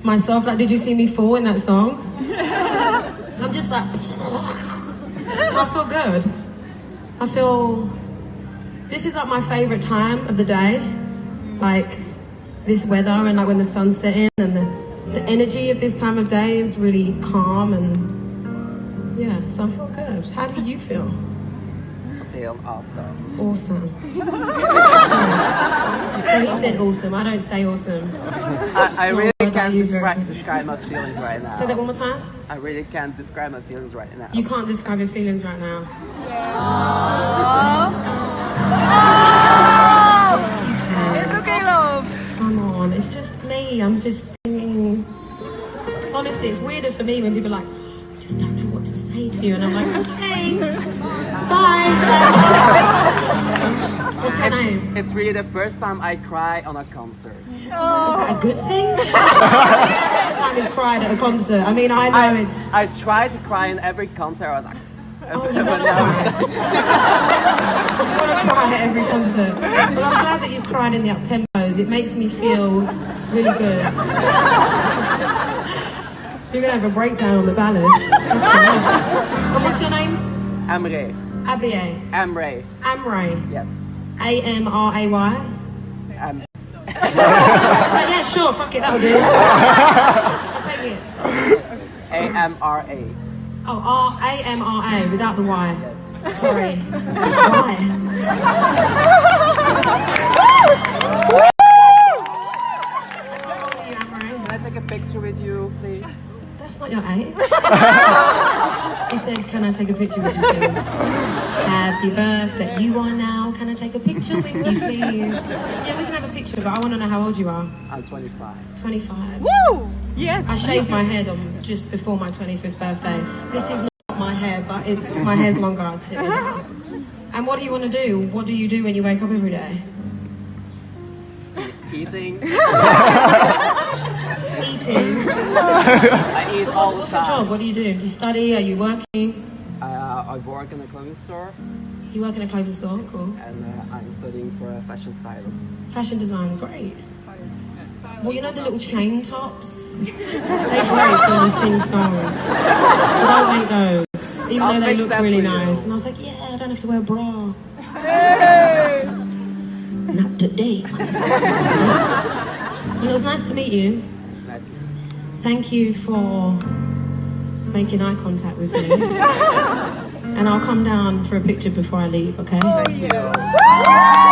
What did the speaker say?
myself. Like, did you see me fall in that song? I'm just like, so I feel good. I feel, this is like my favorite time of the day. Like this weather and like when the sun's setting and the energy of this time of day is really calm and yeah, so I feel good. How do you feel? I feel awesome. Awesome. Well, he said awesome. I don't say awesome. I really can't describe my feelings right now. Say that one more time. I really can't describe my feelings right now. You can't describe your feelings right now. It's okay, love. Come on, it's just me. I'm just singing. Honestly, it's weirder for me when people are like, I just don't know what to say to you. And I'm like, okay, bye. What's your name? It's really the first time I cry on a concert. Is that a good thing? First time he's cried at a concert. I mean, I know it's... I tried to cry in every concert. I was like... Oh, you want to cry? You want to cry at every concert. Well, I'm glad that you've cried in the up-tempos. It makes me feel really good. You're going to have a breakdown on the ballads. Okay. And what's your name? Amray. Abiye. Amray. Amray. Yes. A-M-R-A-Y? So yeah, sure, fuck it, that'll do. I'll take it. A-M-R-A. Oh, A-M-R-A, without the Y. Yes. Sorry. Why? Can I take a picture with you, please? That's not your age. He said, can I take a picture with you, please? Happy birthday. You are now. Can I take a picture with you, please? Yeah, we can have a picture, but I want to know how old you are. I'm 25. 25. Woo! Yes. I shaved my head on just before my 25th birthday. This is not my hair, but it's my hair's longer too. And what do you want to do? What do you do when you wake up every day? Eating. Eating. I eat all the What's time. your job? What do you do? Do you study? Are you working? I work in a clothing store. You work in a clothing store? Cool. And I'm studying for a fashion stylist. Fashion design, great. Well, you know the little chain tops? They break when you sing songs. So don't make those, even though they look really nice. And I was like, yeah, I don't have to wear a bra. Hey! Not today. Well, it was nice to meet you. Nice to meet you. Thank you for making eye contact with me. And I'll come down for a picture before I leave, okay? Oh, yeah.